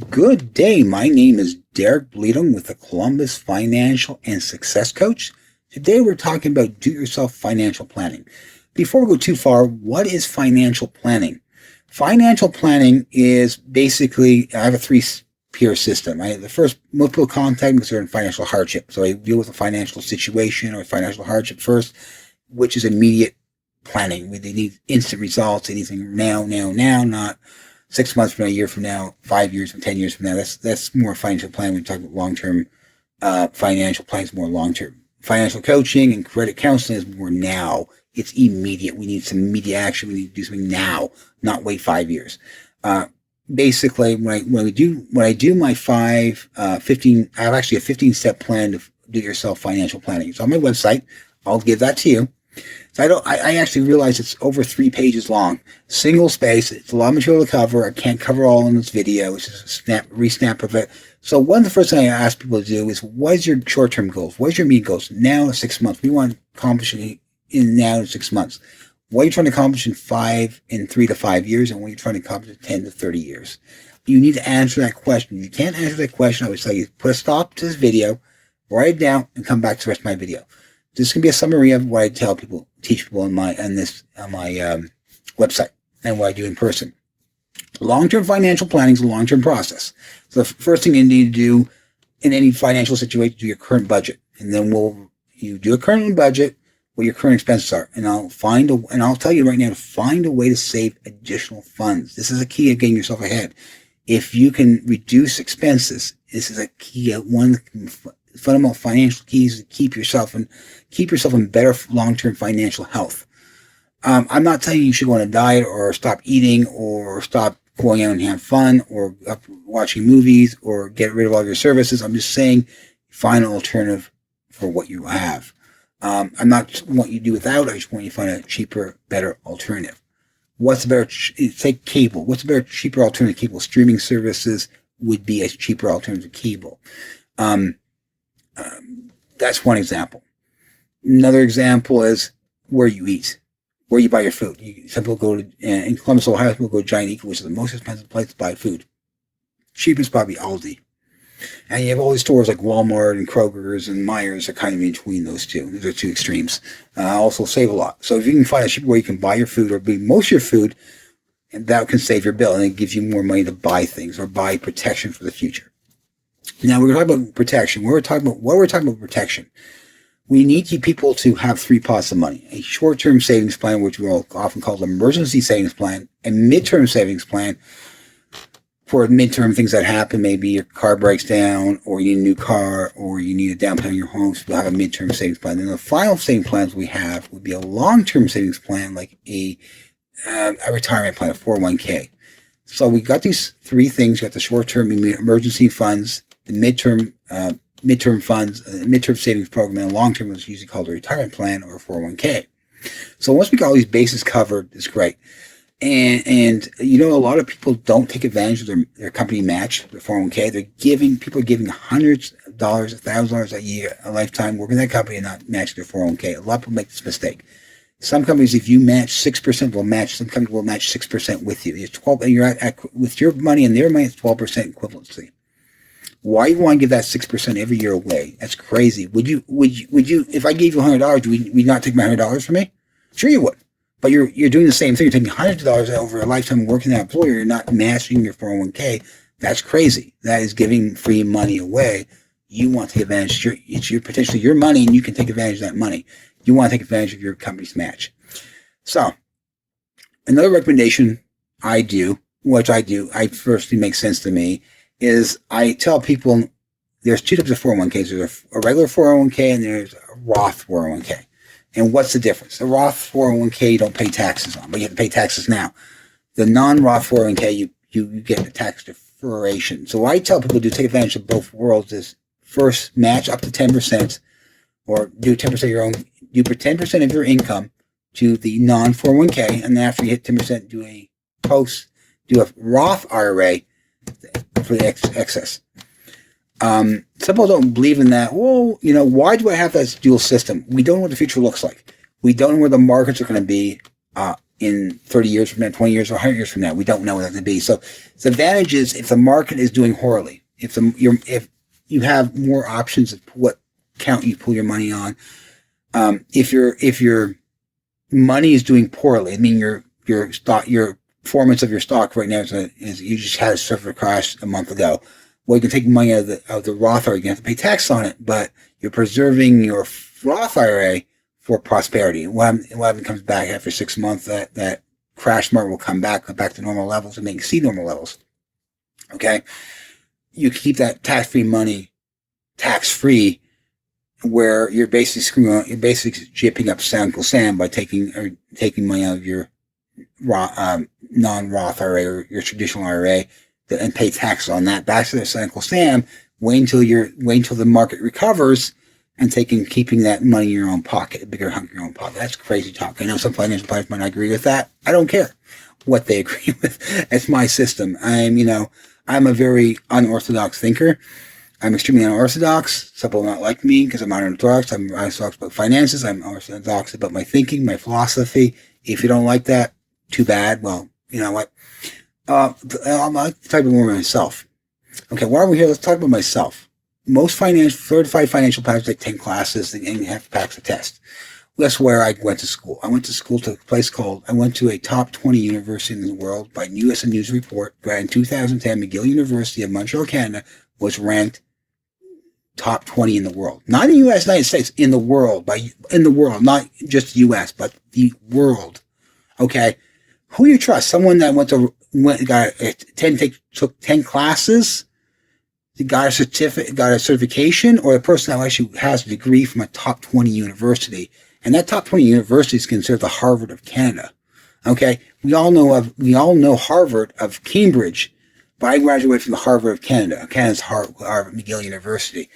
Good day. My name is Derek Bleedum with the Columbus Financial and Success Coach. Today we're talking about do-it-yourself financial planning. Before we go too far, what is financial planning? Financial planning is basically, I have a three-tier system. The first, most people contact me because they're in financial hardship. So I deal with a financial situation or financial hardship first, which is immediate planning. They need instant results, anything now, not 6 months from now, a year from now, 5 years from 10 years from now. That's more financial planning. We talk about long-term financial plans, more long-term. Financial coaching and credit counseling is more now. It's immediate. We need some immediate action. We need to do something now, not wait 5 years. Basically, when I do my 15, I have actually a 15-step plan to do yourself financial planning. It's on my website. I'll give that to you. So I actually realize it's over 3 pages long. Single space. It's a lot of material to cover. I can't cover all in this video. It's just a re-snap of it. So one of the first things I ask people to do is, what is your short-term goals? What is your immediate goals? Now in 6 months. We want to accomplish it now in 6 months. What are you trying to accomplish in 3 to 5 years? And what are you trying to accomplish in 10 to 30 years? You need to answer that question. If you can't answer that question, I would tell you, put a stop to this video, write it down, and come back to the rest of my video. This can be a summary of what I teach people on my website, and what I do in person. Long-term financial planning is a long-term process. So the first thing you need to do in any financial situation, do your current budget, and then you do a current budget, what your current expenses are, and I'll tell you right now to find a way to save additional funds. This is a key of getting yourself ahead. If you can reduce expenses, this is a key. One fundamental financial keys to keep yourself in better long-term financial health. I'm not telling you should go on a diet or stop eating or stop going out and have fun or watching movies or get rid of all your services. I'm just saying find an alternative for what you have. I'm not what you do without. I just want you to find a cheaper, better alternative. What's a better, take cable. What's a better, cheaper alternative to cable? Streaming services would be a cheaper alternative to cable. That's one example. Another example is where you eat, where you buy your food. Some people go to, in Columbus, Ohio, people go to Giant Eagle, which is the most expensive place to buy food. Cheapest probably Aldi. And you have all these stores like Walmart and Kroger's and Myers are kind of in between those two. Those are two extremes. Also save a lot. So if you can find a cheaper way you can buy your food or buy most of your food, and that can save your bill and it gives you more money to buy things or buy protection for the future. Now we're going to talk about protection. We're talking about protection. We need people to have 3 pots of money: a short-term savings plan, which we'll often call an emergency savings plan, a midterm savings plan for midterm things that happen. Maybe your car breaks down, or you need a new car, or you need a down payment on your home, so we'll have a midterm savings plan. Then the final savings plans we have would be a long-term savings plan, like a retirement plan, a 401k. So we got these 3 things. You got the short-term emergency funds, the midterm funds, midterm savings program, and long-term is usually called a retirement plan or a 401k. So once we got all these bases covered, it's great. And a lot of people don't take advantage of their company match, their 401k. People are giving hundreds of dollars, $1,000 a year, a lifetime, working that company and not matching their 401k. A lot of people make this mistake. Some companies, if you match 6%, will match. Some companies will match 6% with you. It's 12. You're with your money and their money. It's 12% equivalency. Why you want to give that 6% every year away? That's crazy. Would you? If I gave you $100, would you not take my $100 from me? Sure, you would. But you're doing the same thing. You're taking hundreds of dollars over a lifetime working that employer. You're not matching your 401k. That's crazy. That is giving free money away. You want to take advantage. It's potentially your money, and you can take advantage of that money. You want to take advantage of your company's match. So, another recommendation I do, I firstly makes sense to me, is I tell people there's 2 types of 401ks. There's a regular 401k and there's a Roth 401k. And what's the difference? The Roth 401k you don't pay taxes on, but you have to pay taxes now. The non-Roth 401k, you get a tax deferration. So what I tell people to take advantage of both worlds is first match up to 10%, or do 10% of your own, do 10% of your income to the non-401k, and then after you hit 10%, do a Roth IRA for the excess. Some people don't believe in that. Well, why do I have that dual system? We don't know what the future looks like. We don't know where the markets are going to be in 30 years from now, 20 years, or 100 years from now. We don't know what that's going to be. So the advantage is if the market is doing horribly, if you have more options of what account you pull your money on, if your money is doing poorly, I mean your performance of your stock right now is you just had a surfer crash a month ago. Well, you can take money out of the Roth IRA. You have to pay tax on it, but you're preserving your Roth IRA for prosperity. When it comes back after 6 months, that crash market will come back to normal levels and may exceed normal levels. Okay, you keep that tax-free money tax-free, where you're basically jipping up Uncle Sam by taking money out of your non-Roth IRA or your traditional IRA and pay taxes on that. Back to this Uncle Sam. Wait until the market recovers and keeping that money in your own pocket, a bigger hunk in your own pocket. That's crazy talk. I know some financial planners might not agree with that. I don't care what they agree with. It's my system. I'm a very unorthodox thinker. I'm extremely unorthodox. Some people not like me because I'm unorthodox. I'm unorthodox about finances. I'm unorthodox about my thinking, my philosophy. If you don't like that, too bad. Well, you know what? I'll talk more about myself. Okay, while we're here, let's talk about myself. Most certified financial planners take 10 classes and you have to pass a test. That's where I went to school. I went to a top 20 university in the world by US News Report. In 2010, McGill University of Montreal, Canada was ranked top 20 in the world. Not in the United States, in the world, not just the US, but the world. Okay? Who do you trust? Someone that took 10 classes, got a certificate, got a certification, or a person that actually has a degree from a top 20 university. And that top 20 university is considered the Harvard of Canada. Okay? We all know Harvard of Cambridge, but I graduated from the Harvard of Canada. Canada's Harvard McGill University.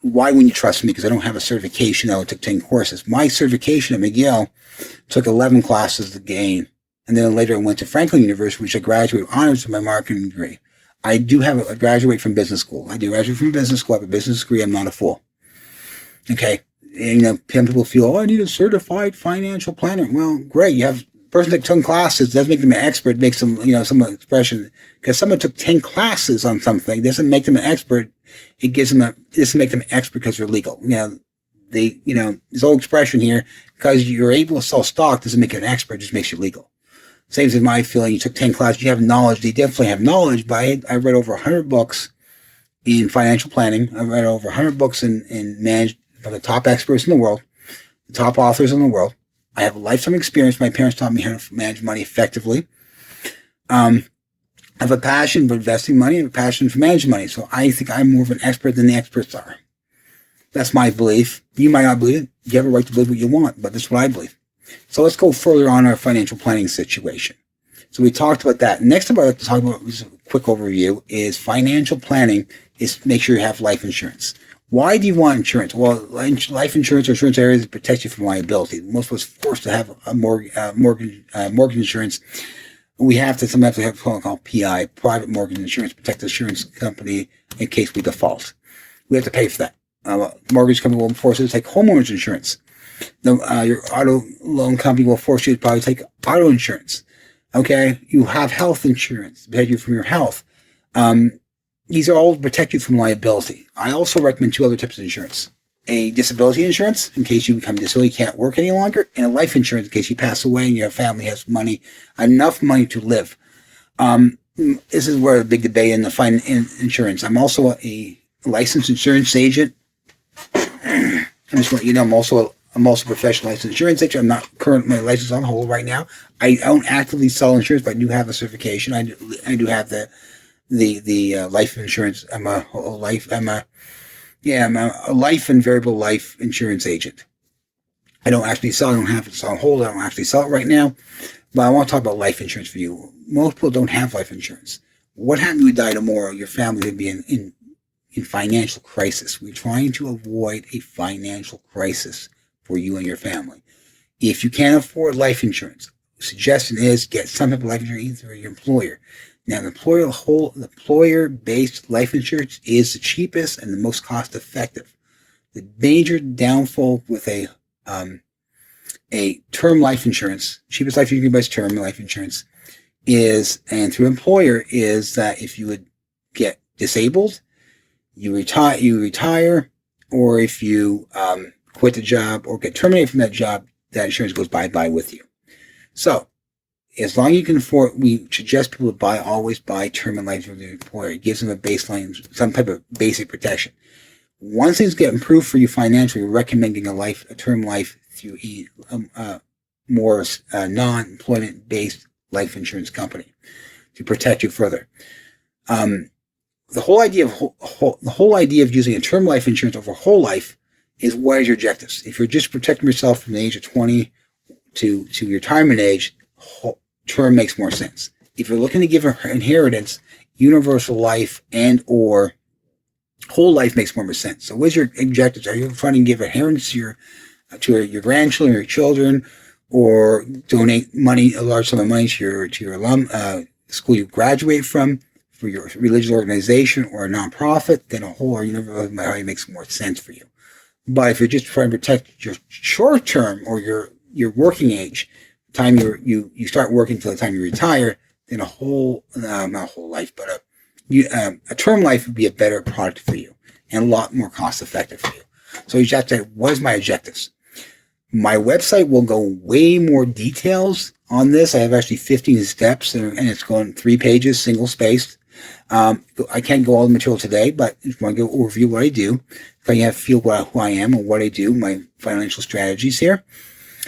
Why wouldn't you trust me? Because I don't have a certification that took 10 courses. My certification at McGill took 11 classes to gain. And then later I went to Franklin University, which I graduated with honors with my marketing degree. I do have a graduate from business school. I have a business degree. I'm not a fool. Okay. And, some people feel, I need a certified financial planner. Well, great. You have a person that took 10 classes. Doesn't make them an expert. Makes them, some expression. Because someone took 10 classes on something doesn't make them an expert. It doesn't make them an expert because they're legal. This old expression here, because you're able to sell stock doesn't make you an expert. It just makes you legal. Same as my feeling. You took 10 classes. You have knowledge. They definitely have knowledge. But I read over 100 books in financial planning. I read over 100 books in management by the top experts in the world, the top authors in the world. I have a lifetime experience. My parents taught me how to manage money effectively. I have a passion for investing money. I have a passion for managing money. So I think I'm more of an expert than the experts are. That's my belief. You might not believe it. You have a right to believe what you want, but that's what I believe. So let's go further on our financial planning situation. So we talked about that. Next thing I'd like to talk about, just a quick overview, is financial planning is make sure you have life insurance. Why do you want insurance? Well, life insurance or insurance areas protect you from liability. Most of us are forced to have a mortgage insurance. Sometimes we have something called PI, private mortgage insurance, protect the insurance company in case we default. We have to pay for that. Mortgage company will force you to take homeowners insurance. Your auto loan company will force you to probably take auto insurance. Okay? You have health insurance to protect you from your health. These are all to protect you from liability. I also recommend 2 other types of insurance. A disability insurance, in case you become disabled, you can't work any longer, and a life insurance in case you pass away and your family has enough money to live. This is where the big debate in insurance. I'm also a licensed insurance agent. I'm just letting you know I'm also a professional licensed insurance agent. I'm not currently licensed on hold right now. I don't actively sell insurance, but I do have a certification. I do have the life insurance. I'm a life and variable life insurance agent. I don't actually sell. I don't have it on hold. I don't actually sell it right now. But I want to talk about life insurance for you. Most people don't have life insurance. What happens if you die tomorrow? Your family would be in financial crisis. We're trying to avoid a financial crisis for you and your family. If you can't afford life insurance, the suggestion is get some type of life insurance through your employer. Now, the employer-based life insurance is the cheapest and the most cost-effective. The major downfall with a a term life insurance, cheapest life you can buy is term life insurance, is, and through employer, is that if you would get disabled, you retire, or if you quit the job or get terminated from that job, that insurance goes bye-bye with you. So, as long as you can afford, we suggest people to always buy term and life from the employer. It gives them a baseline, some type of basic protection. Once things get improved for you financially, we're recommending a term life through a more non-employment-based life insurance company to protect you further. The whole idea of using a term life insurance over whole life is, what is your objectives? If you're just protecting yourself from the age of 20 to your retirement age, term makes more sense. If you're looking to give an inheritance, universal life and or whole life makes more sense. So what's your objectives? Are you trying to give inheritance to your grandchildren, your children, or donate money, a large sum of money to your school you graduate from, for your religious organization or a nonprofit? Then a whole or universal life makes more sense for you. But if you're just trying to protect your short term or your working age, time you start working till the time you retire, then not a whole life, but a term life would be a better product for you and a lot more cost effective for you. So you have to say, what is my objectives? My website will go way more details on this. I have actually 15 steps, and it's going 3 pages, single spaced. I can't go all the material today, but if you want to go overview what I do, if I have feel who I am and what I do, my financial strategies here.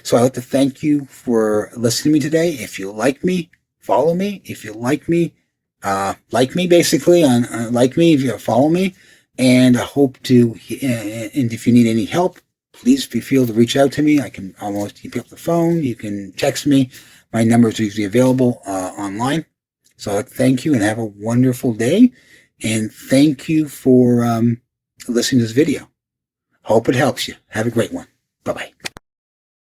So I'd like to thank you for listening to me today. If you like me, follow me. If you like me, basically, like me, if you follow me. And I hope to, and if you need any help, please feel to reach out to me. I can almost pick up the phone. You can text me. My numbers are usually available online. So thank you and have a wonderful day. And thank you for listening to this video. Hope it helps you. Have a great one. Bye-bye.